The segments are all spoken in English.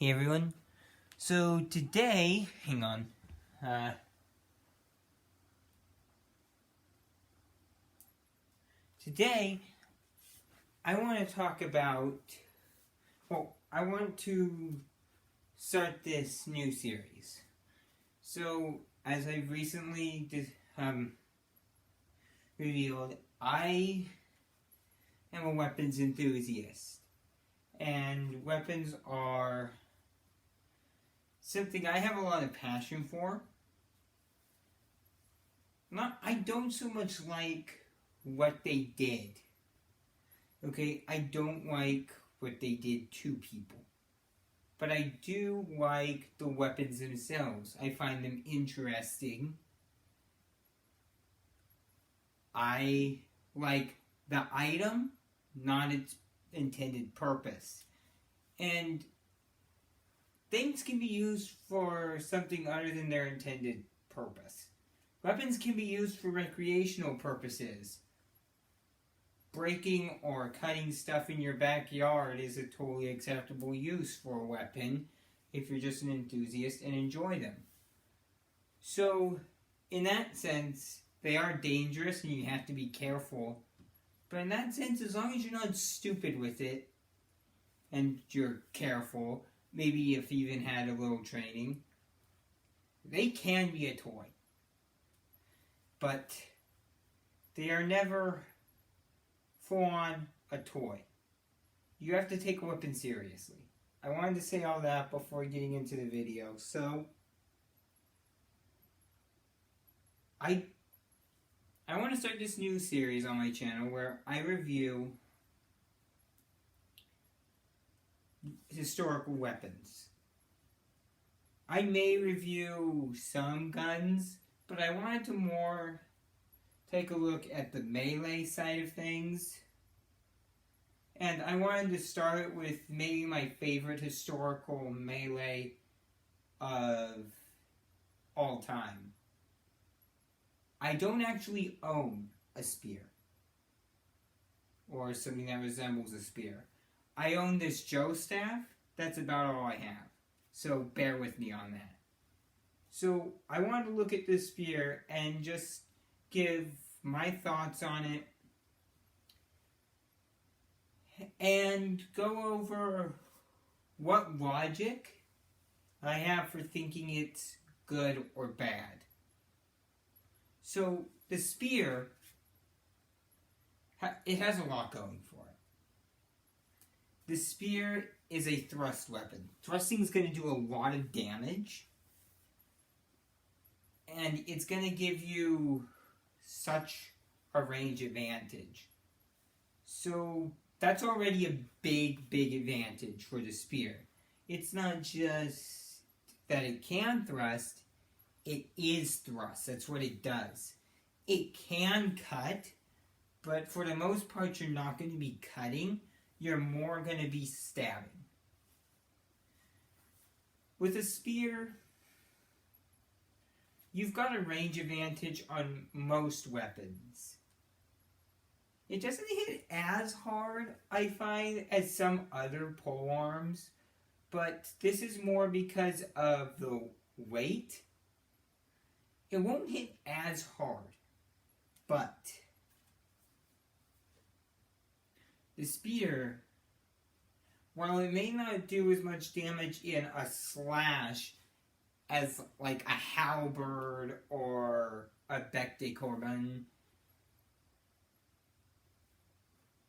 Hey everyone. So today, hang on. Today, I want to talk about. I want to start this new series. So, as I recently revealed, I am a weapons enthusiast, and weapons are something I have a lot of passion for. I don't so much like what they did. Okay, I don't like what they did to people. But I do like the weapons themselves. I find them interesting. I like the item, not its intended purpose. And things can be used for something other than their intended purpose. Weapons can be used for recreational purposes. Breaking or cutting stuff in your backyard is a totally acceptable use for a weapon if you're just an enthusiast and enjoy them. So, in that sense, they are dangerous and you have to be careful. But in that sense, as long as you're not stupid with it and you're careful, maybe if you even had a little training, they can be a toy. But they are never full on a toy. You have to take a weapon seriously. I wanted to say all that before getting into the video. So, I want to start this new series on my channel where I review historical weapons. I may review some guns, but I wanted to more take a look at the melee side of things. And I wanted to start with maybe my favorite historical melee of all time. I don't actually own a spear, or something that resembles a spear. I own this Joe staff. That's about all I have. So bear with me on that. So I wanted to look at this spear and just give my thoughts on it and go over what logic I have for thinking it's good or bad. So the spear, it has a lot going for it. The spear is a thrust weapon. Thrusting is going to do a lot of damage, and it's going to give you such a range advantage. So that's already a big advantage for the spear. It's not just that it can thrust, it is thrust. That's what it does. It can cut, but for the most part you're not going to be cutting. You're more going to be stabbing. With a spear, you've got a range advantage on most weapons. It doesn't hit as hard, I find, as some other polearms, but this is more because of the weight. It won't hit as hard, but the spear, while it may not do as much damage in a slash as like a halberd or a bec de cordon,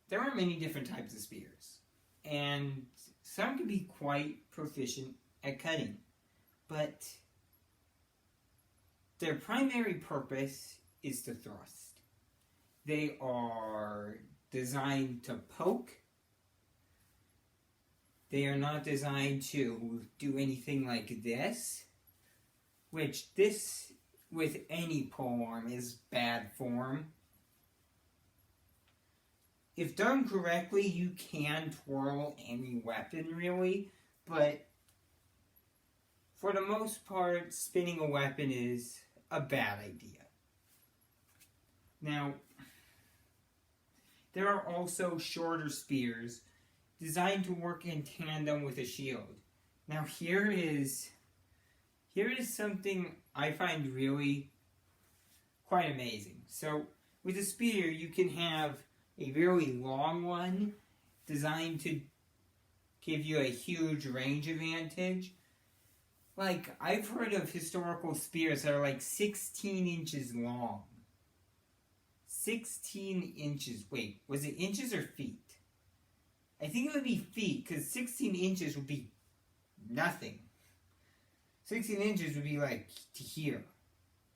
there are many different types of spears, and some can be quite proficient at cutting, but their primary purpose is to thrust. They are designed to poke. They are not designed to do anything like this, which this, with any polearm, is bad form. If done correctly, you can twirl any weapon, really, but for the most part, spinning a weapon is a bad idea. Now, there are also shorter spears designed to work in tandem with a shield. Now here is something I find really quite amazing. So with a spear, you can have a very long one designed to give you a huge range advantage. Like, I've heard of historical spears that are like 16 inches long. 16 inches. Wait, was it inches or feet? I think it would be feet, because 16 inches would be nothing. 16 inches would be like to here,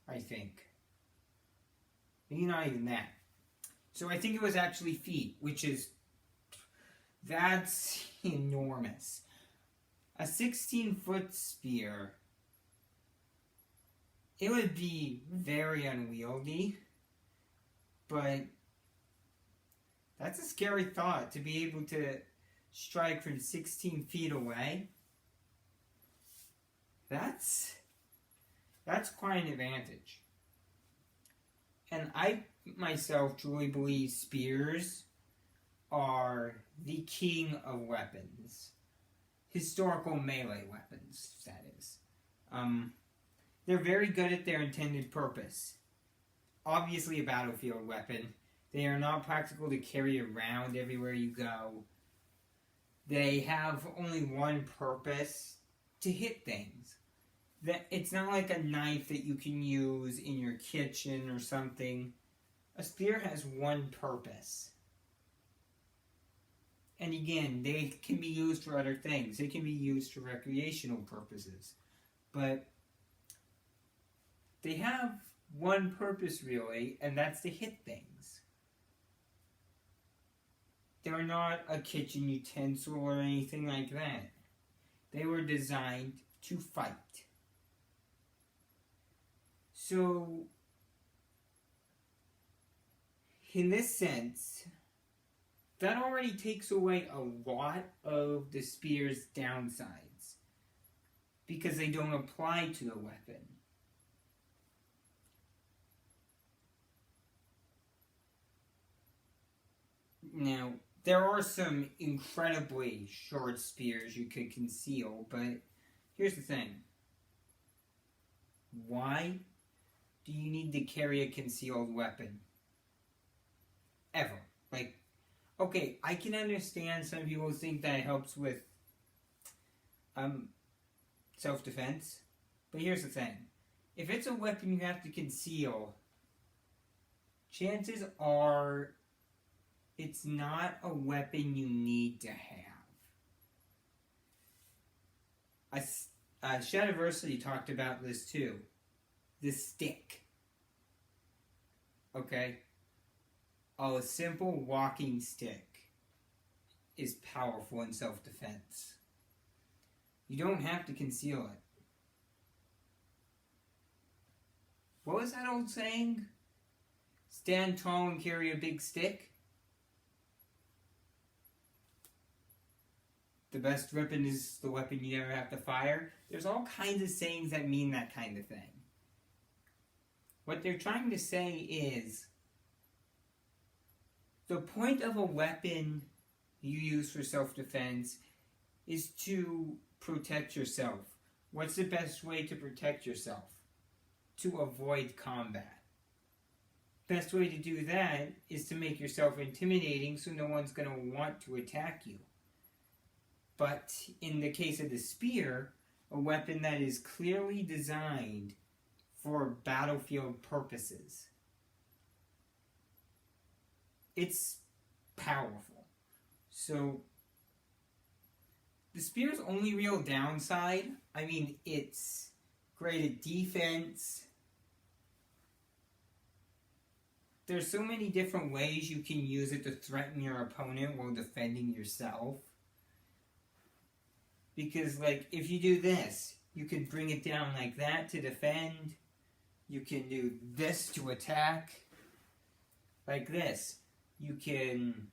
I think. Maybe not even that. So I think it was actually feet, that's enormous. A 16-foot spear, it would be very unwieldy, but that's a scary thought, to be able to strike from 16 feet away. That's quite an advantage. And I myself truly believe spears are the king of weapons. Historical melee weapons, that is. They're very good at their intended purpose. Obviously a battlefield weapon. They are not practical to carry around everywhere you go. They have only one purpose: to hit things. It's not like a knife that you can use in your kitchen or something. A spear has one purpose. And again, they can be used for other things. They can be used for recreational purposes. But they have one purpose, really, and that's to hit things. They're not a kitchen utensil or anything like that. They were designed to fight. So, in this sense, that already takes away a lot of the spear's downsides, because they don't apply to the weapon. Now, there are some incredibly short spears you could conceal, but here's the thing. Why do you need to carry a concealed weapon? Ever. Like, okay, I can understand some people think that helps with self-defense, but here's the thing. If it's a weapon you have to conceal, chances are it's not a weapon you need to have. Shadiverity talked about this too. The stick. Okay? A simple walking stick is powerful in self-defense. You don't have to conceal it. What was that old saying? Stand tall and carry a big stick? The best weapon is the weapon you never have to fire. There's all kinds of sayings that mean that kind of thing. What they're trying to say is, the point of a weapon you use for self-defense is to protect yourself. What's the best way to protect yourself? To avoid combat. Best way to do that is to make yourself intimidating so no one's going to want to attack you. But in the case of the spear, a weapon that is clearly designed for battlefield purposes, it's powerful. So, the spear's only real downside, it's great at defense. There's so many different ways you can use it to threaten your opponent while defending yourself. Because, if you do this, you can bring it down like that to defend. You can do this to attack. Like this. You can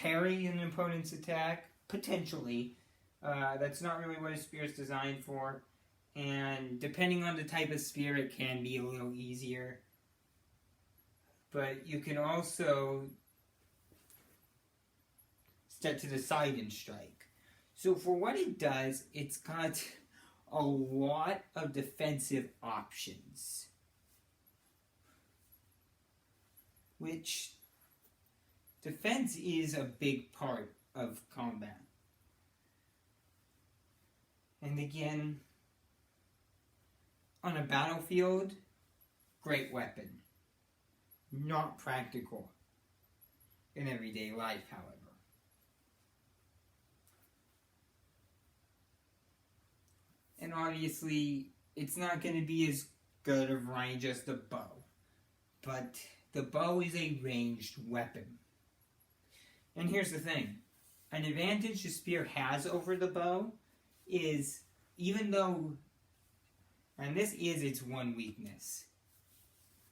parry an opponent's attack, potentially. That's not really what a spear is designed for. And depending on the type of spear, it can be a little easier. But you can also step to the side and strike. So for what it does, it's got a lot of defensive options. Which, defense is a big part of combat. And again, on a battlefield, great weapon. Not practical in everyday life, however. And obviously, it's not going to be as good of range as the bow. But the bow is a ranged weapon. And here's the thing. An advantage the spear has over the bow is, even though, and this is its one weakness,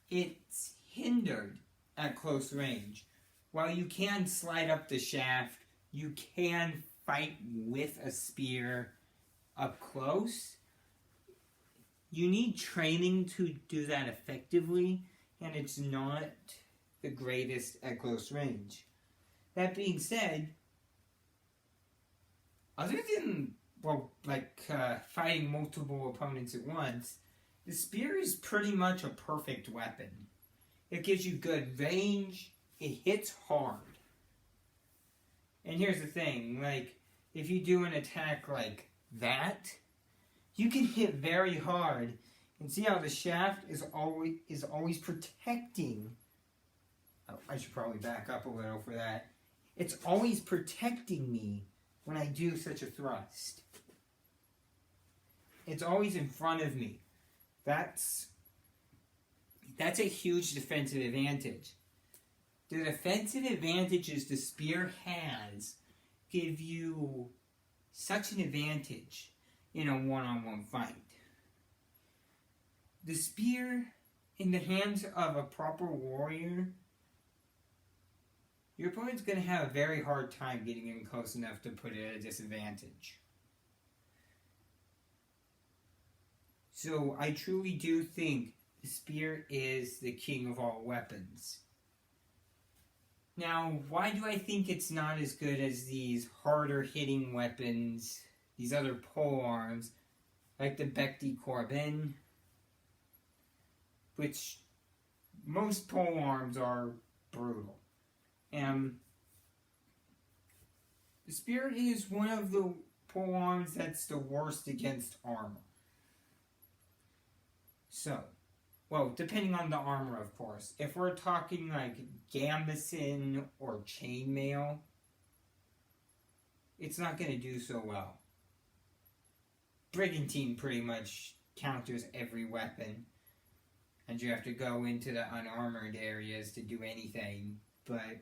it's hindered at close range. While you can slide up the shaft, you can fight with a spear up close. You need training to do that effectively, and it's not the greatest at close range. That being said, other than, fighting multiple opponents at once, the spear is pretty much a perfect weapon. It gives you good range, it hits hard. And here's the thing, if you do an attack like that, you can hit very hard. And see how the shaft is always protecting. Oh, I should probably back up a little for that. It's always protecting me when I do such a thrust. It's always in front of me. That's a huge defensive advantage. The defensive advantages the spear has give you such an advantage in a one-on-one fight. The spear in the hands of a proper warrior, your opponent's going to have a very hard time getting in close enough to put it at a disadvantage. So I truly do think the spear is the king of all weapons. Now, why do I think it's not as good as these harder hitting weapons, these other polearms, like the debunking, which most polearms are brutal. And the spear is one of the polearms that's the worst against armor. So, well, depending on the armor, of course. If we're talking like gambeson or chainmail, it's not going to do so well. Brigantine pretty much counters every weapon, and you have to go into the unarmored areas to do anything. But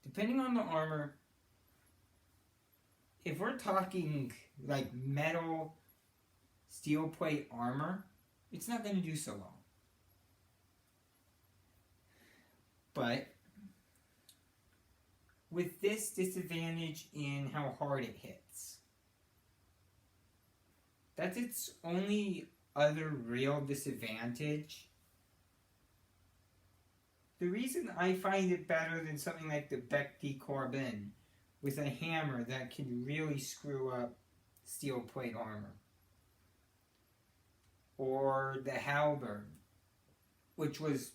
depending on the armor, if we're talking like metal, steel plate armor, it's not going to do so well. But with this disadvantage in how hard it hits, that's its only other real disadvantage. The reason I find it better than something like the debunking with a hammer that can really screw up steel plate armor, or the halberd, which was,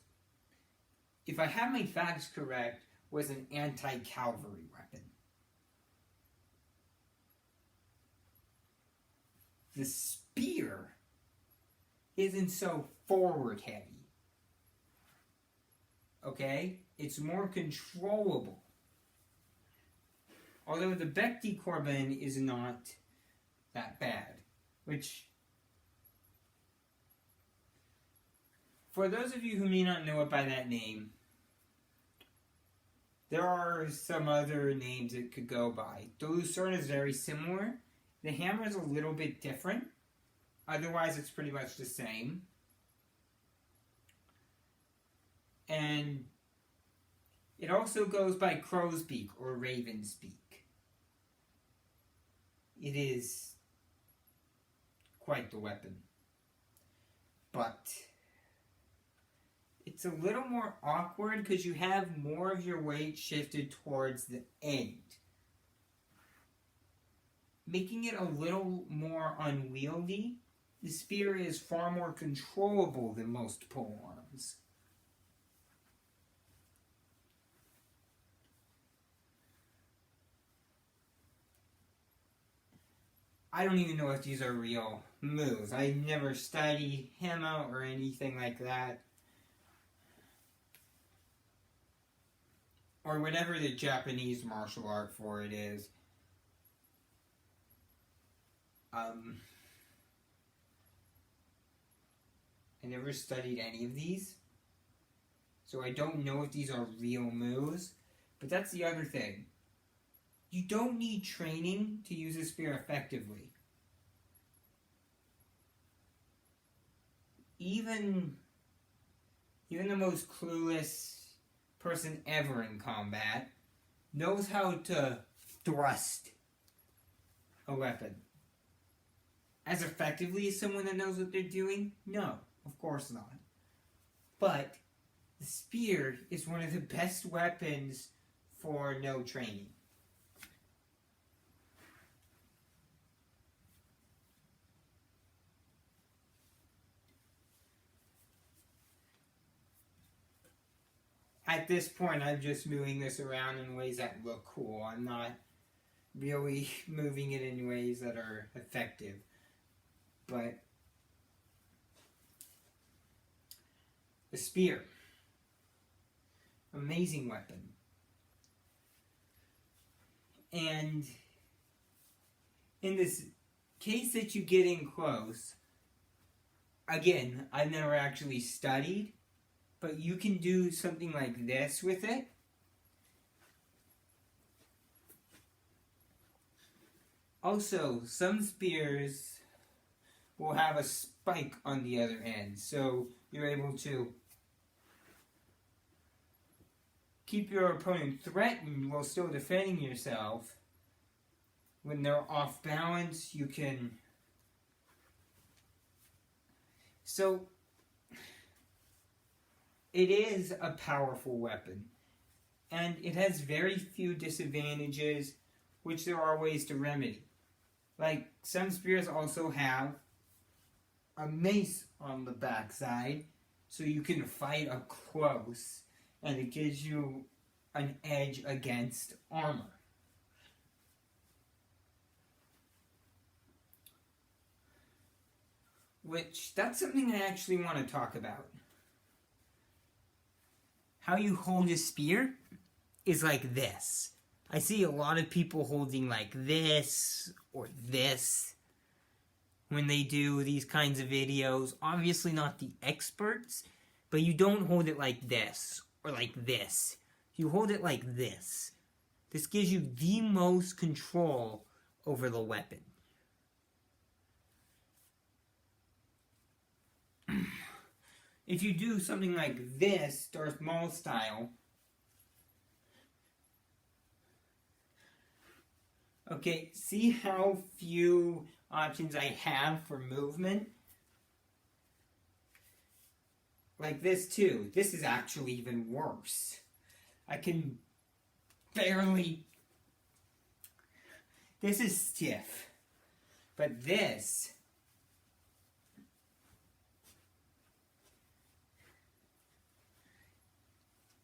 if I have my facts correct, was an anti-cavalry weapon. The spear isn't so forward heavy. Okay? It's more controllable. Although the debunking is not that bad, which, for those of you who may not know it by that name, there are some other names it could go by. The Lucerne is very similar. The hammer is a little bit different. Otherwise, it's pretty much the same. And it also goes by crow's beak or raven's beak. It is quite the weapon. But it's a little more awkward because you have more of your weight shifted towards the end. making it a little more unwieldy. The spear is far more controllable than most polearms. I don't even know if these are real moves. I never studied Hema or anything like that. Or whatever the Japanese martial art for it is. I never studied any of these. So I don't know if these are real moves. But that's the other thing. You don't need training to use a spear effectively. Even the most clueless person ever in combat knows how to thrust a weapon. As effectively as someone that knows what they're doing? No, of course not. But the spear is one of the best weapons for no training. At this point, I'm just moving this around in ways that look cool. I'm not really moving it in ways that are effective. But the spear, amazing weapon. And in this case that you get in close, again, I've never actually studied, but you can do something like this with it. Also, some spears will have a spike on the other end, so you're able to keep your opponent threatened while still defending yourself. When they're off balance, you can... So, it is a powerful weapon, and it has very few disadvantages, which there are ways to remedy. Like, some spears also have a mace on the backside, so you can fight up close, and it gives you an edge against armor. Which, that's something I actually want to talk about. How you hold a spear is like this. I see a lot of people holding like this or this when they do these kinds of videos. Obviously not the experts, but you don't hold it like this or like this. You hold it like this. This gives you the most control over the weapon. If you do something like this, Darth Maul style, okay, see how few options I have for movement? Like this too. This is actually even worse. I can barely... This is stiff. But this...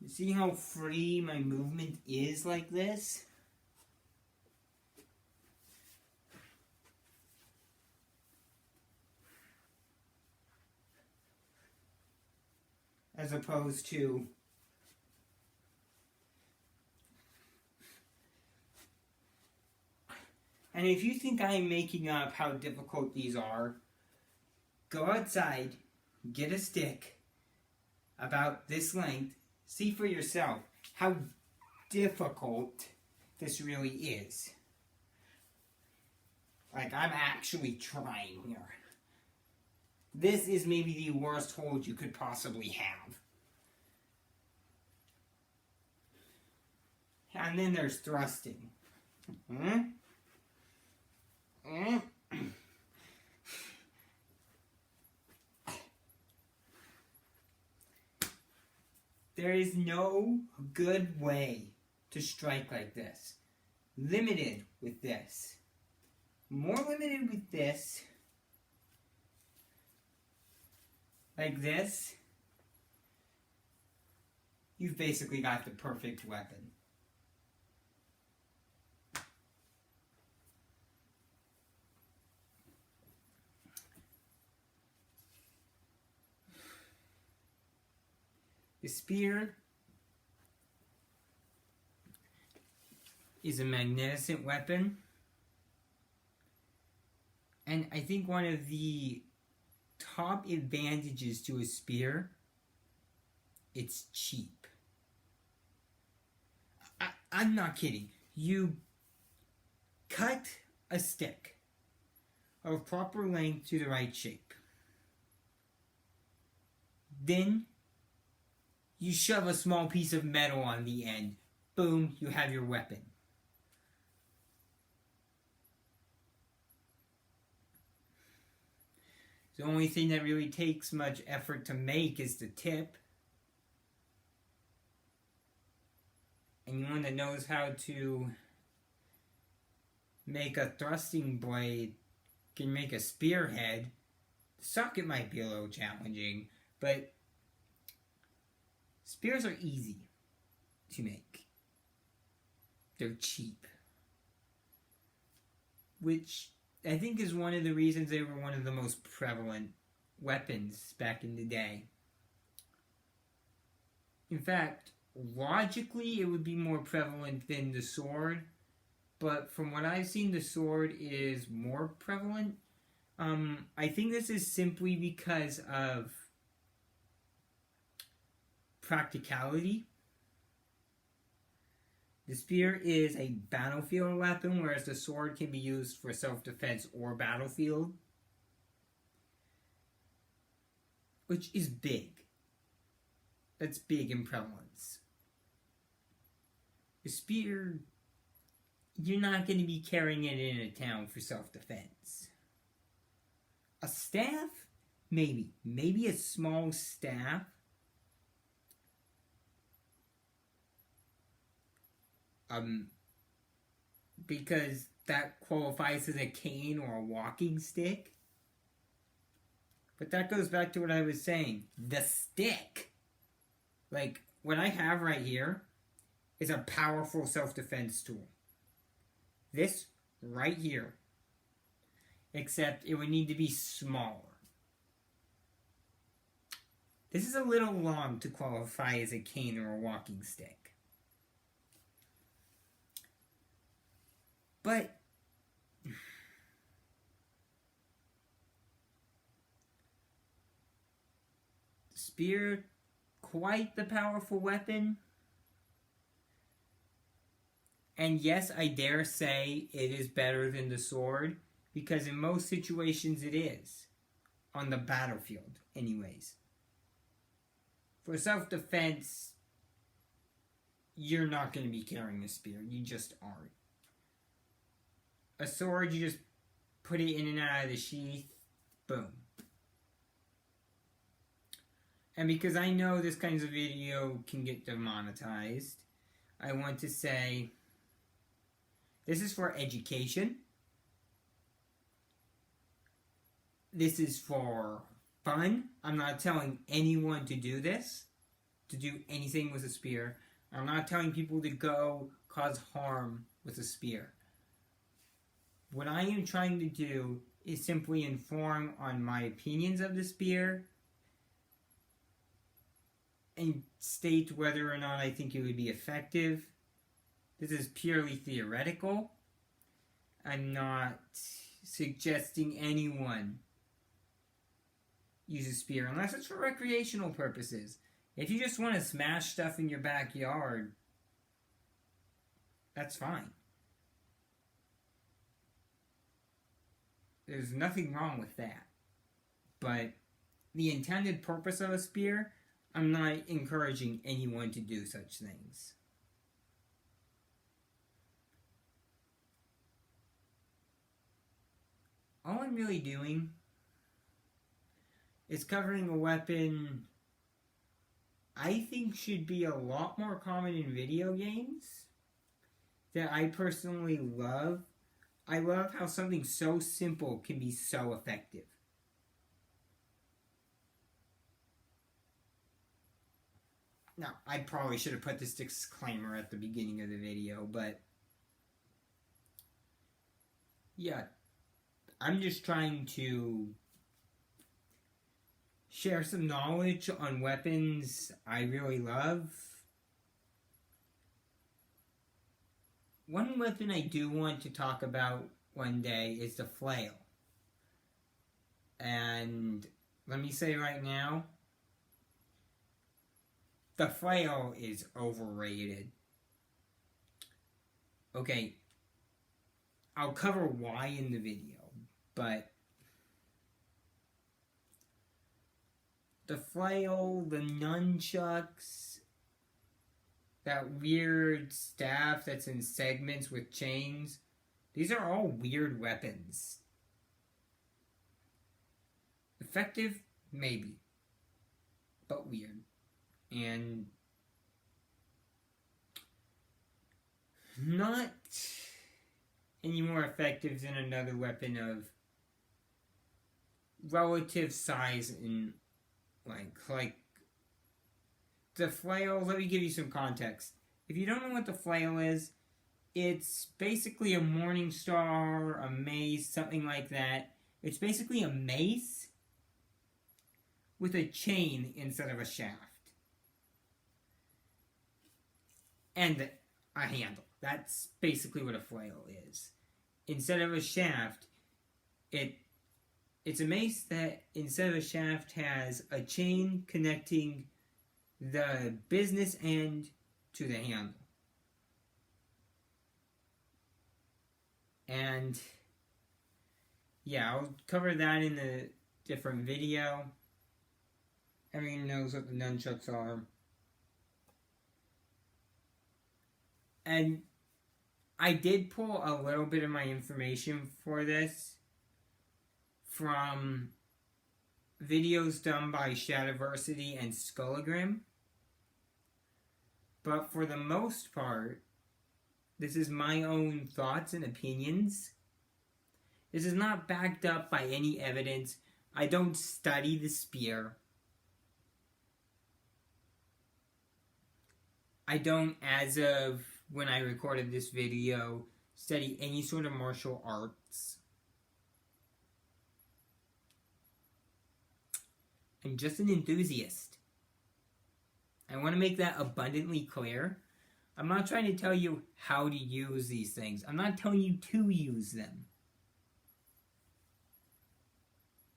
See how free my movement is like this? As opposed to and if you think I'm making up how difficult these are, go outside, get a stick about this length, see for yourself how difficult this really is. Like, I'm actually trying here. This is maybe the worst hold you could possibly have. And then there's thrusting. There is no good way to strike like this. Limited with this. More limited with this. Like this. You've basically got the perfect weapon. The spear is a magnificent weapon. And I think one of the top advantages to a spear, it's cheap. I'm not kidding. You cut a stick of proper length to the right shape. Then you shove a small piece of metal on the end. Boom, you have your weapon. The only thing that really takes much effort to make is the tip. Anyone that knows how to make a thrusting blade can make a spearhead. The socket might be a little challenging, but spears are easy to make. They're cheap. Which I think is one of the reasons they were one of the most prevalent weapons back in the day. In fact, logically it would be more prevalent than the sword, but from what I've seen, the sword is more prevalent. I think this is simply because of practicality. The spear is a battlefield weapon, whereas the sword can be used for self-defense or battlefield. Which is big. That's big in prevalence. The spear, you're not going to be carrying it in a town for self-defense. A staff? Maybe. Maybe a small staff. Because that qualifies as a cane or a walking stick. But that goes back to what I was saying. The stick. Like, what I have right here is a powerful self-defense tool. This right here. Except it would need to be smaller. This is a little long to qualify as a cane or a walking stick. But spear, quite the powerful weapon. And yes, I dare say it is better than the sword, because in most situations it is. On the battlefield, anyways. For self-defense, you're not going to be carrying a spear. You just aren't. A sword, you just put it in and out of the sheath. Boom. And because I know this kind of video can get demonetized, I want to say this is for education. This is for fun. I'm not telling anyone to do this, to do anything with a spear. I'm not telling people to go cause harm with a spear. What I am trying to do is simply inform on my opinions of the spear and state whether or not I think it would be effective. This is purely theoretical. I'm not suggesting anyone use a spear unless it's for recreational purposes. If you just want to smash stuff in your backyard, that's fine. There's nothing wrong with that. But the intended purpose of a spear, I'm not encouraging anyone to do such things. All I'm really doing is covering a weapon I think should be a lot more common in video games, that I personally love. I love how something so simple can be so effective. Now, I probably should have put this disclaimer at the beginning of the video, but yeah, I'm just trying to share some knowledge on weapons I really love. One weapon I do want to talk about one day is the flail. And let me say right now, the flail is overrated. Okay, I'll cover why in the video, but the flail, the nunchucks, that weird staff that's in segments with chains, these are all weird weapons. Effective? Maybe. But weird. And not any more effective than another weapon of relative size and like the flail. Let me give you some context. If you don't know what the flail is, it's basically a morning star, a mace, something like that. It's basically a mace with a chain instead of a shaft. And a handle. That's basically what a flail is. Instead of a shaft, it's a mace that instead of a shaft has a chain connecting the business end to the handle. And yeah, I'll cover that in a different video. Everyone knows what the nunchucks are. And I did pull a little bit of my information for this from videos done by Shadiverity and Skulagrim. But for the most part, this is my own thoughts and opinions. This is not backed up by any evidence. I don't study the spear. I don't, as of when I recorded this video, study any sort of martial arts. I'm just an enthusiast. I want to make that abundantly clear. I'm not trying to tell you how to use these things. I'm not telling you to use them.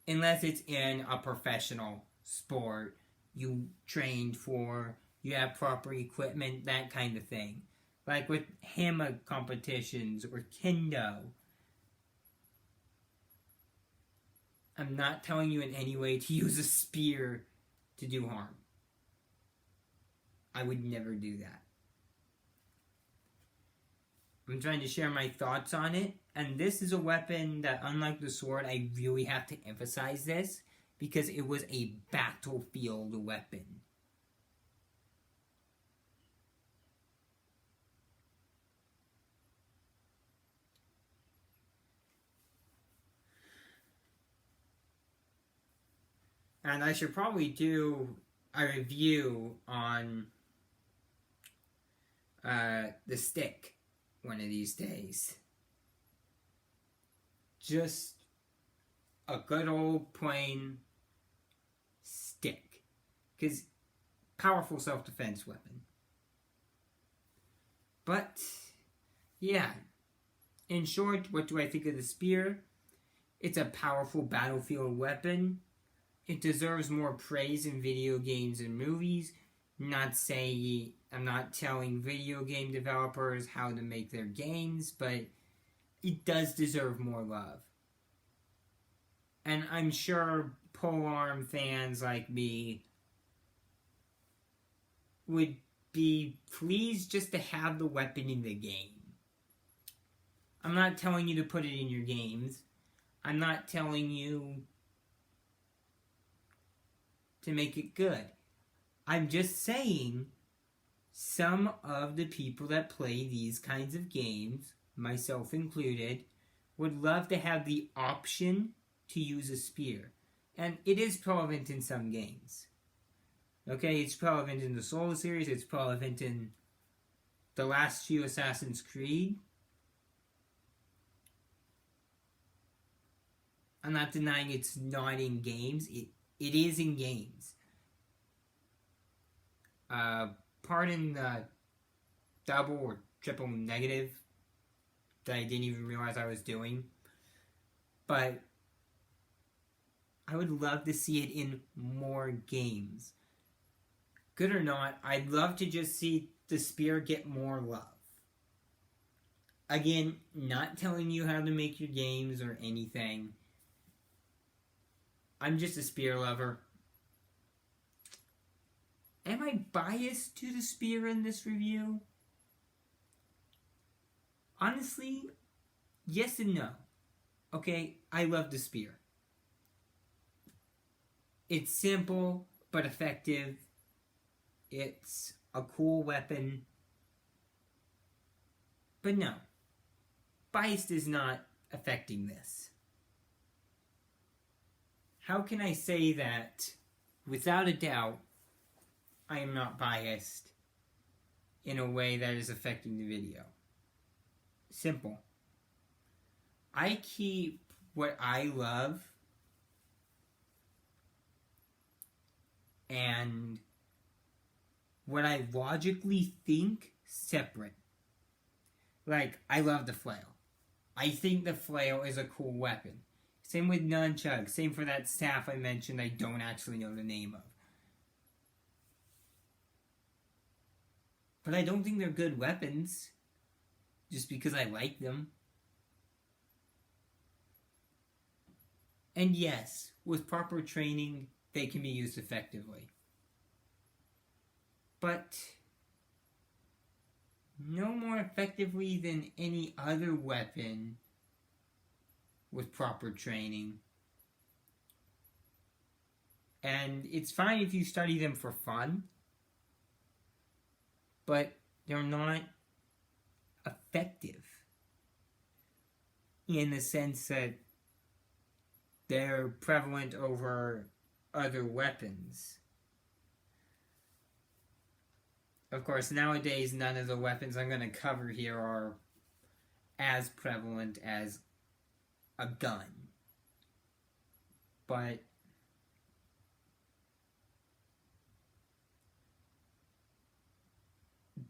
Unless it's in a professional sport you trained for, you have proper equipment, that kind of thing. Like with hammer competitions or kendo. I'm not telling you in any way to use a spear to do harm. I would never do that. I'm trying to share my thoughts on it, and this is a weapon that, unlike the sword, I really have to emphasize this because it was a battlefield weapon. And I should probably do a review on the stick one of these days. Just a good old plain stick. Because powerful self-defense weapon. But, yeah. In short, what do I think of the spear? It's a powerful battlefield weapon. It deserves more praise in video games and movies. I'm not telling video game developers how to make their games, but it does deserve more love. And I'm sure polearm fans like me would be pleased just to have the weapon in the game. I'm not telling you to put it in your games. I'm not telling you to make it good. I'm just saying some of the people that play these kinds of games, myself included, would love to have the option to use a spear. And it is prevalent in some games. Okay, it's prevalent in the Soul series, it's prevalent in the last few Assassin's Creed. I'm not denying it's not in games. It is in games. Pardon the double or triple negative that I didn't even realize I was doing. But I would love to see it in more games. Good or not, I'd love to just see the spear get more love. Again, not telling you how to make your games or anything. I'm just a spear lover. Am I biased to the spear in this review? Honestly, yes and no. Okay, I love the spear. It's simple but effective. It's a cool weapon. But no, biased is not affecting this. How can I say that, without a doubt, I am not biased in a way that is affecting the video? Simple. I keep what I love and what I logically think separate. Like, I love the flail. I think the flail is a cool weapon. Same with nunchucks. Same for that staff I mentioned I don't actually know the name of. But I don't think they're good weapons just because I like them. And yes, with proper training, they can be used effectively. But no more effectively than any other weapon with proper training. And it's fine if you study them for fun, but they're not effective in the sense that they're prevalent over other weapons. Of course, nowadays, none of the weapons I'm going to cover here are as prevalent as a gun. But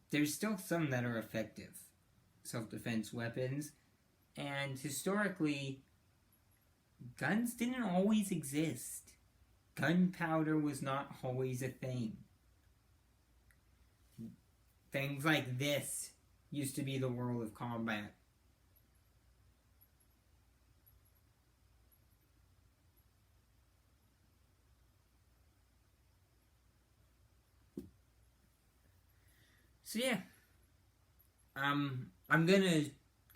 there's still some that are effective self-defense weapons. And historically, guns didn't always exist. Gunpowder was not always a thing. Things like this used to be the world of combat. So yeah, I'm gonna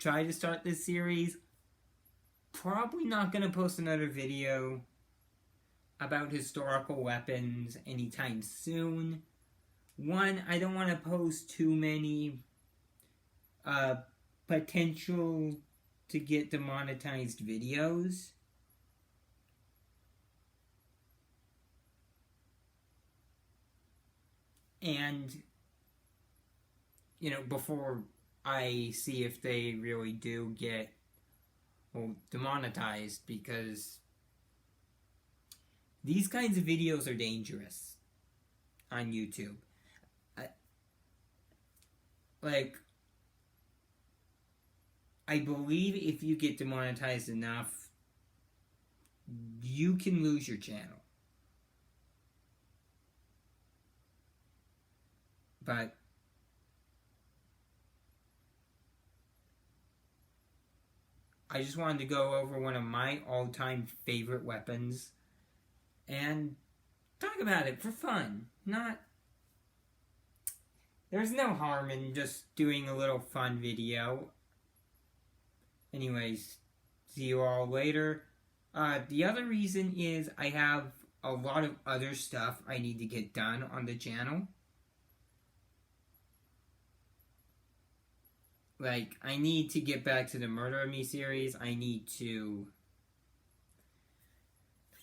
try to start this series. Probably not gonna post another video about historical weapons anytime soon. One, I don't want to post too many potential to get demonetized videos. And, you know, before I see if they really do get, well, demonetized, because these kinds of videos are dangerous on YouTube. I believe if you get demonetized enough, you can lose your channel. But I just wanted to go over one of my all-time favorite weapons and talk about it for fun. There's no harm in just doing a little fun video. Anyways, see you all later. The other reason is I have a lot of other stuff I need to get done on the channel. Like, I need to get back to the Murder of Me series. I need to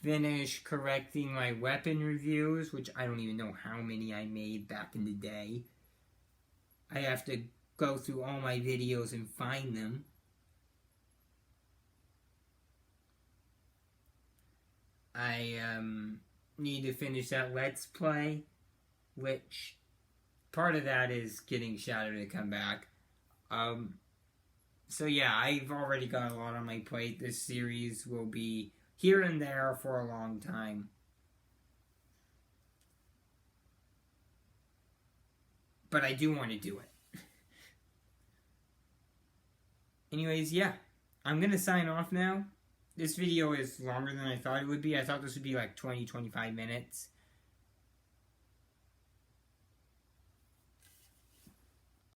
finish correcting my weapon reviews, which I don't even know how many I made back in the day. I have to go through all my videos and find them. I need to finish that Let's Play, which part of that is getting Shadow to come back. So yeah, I've already got a lot on my plate. This series will be here and there for a long time. But I do want to do it. Anyways, yeah. I'm going to sign off now. This video is longer than I thought it would be. I thought this would be like 20-25 minutes.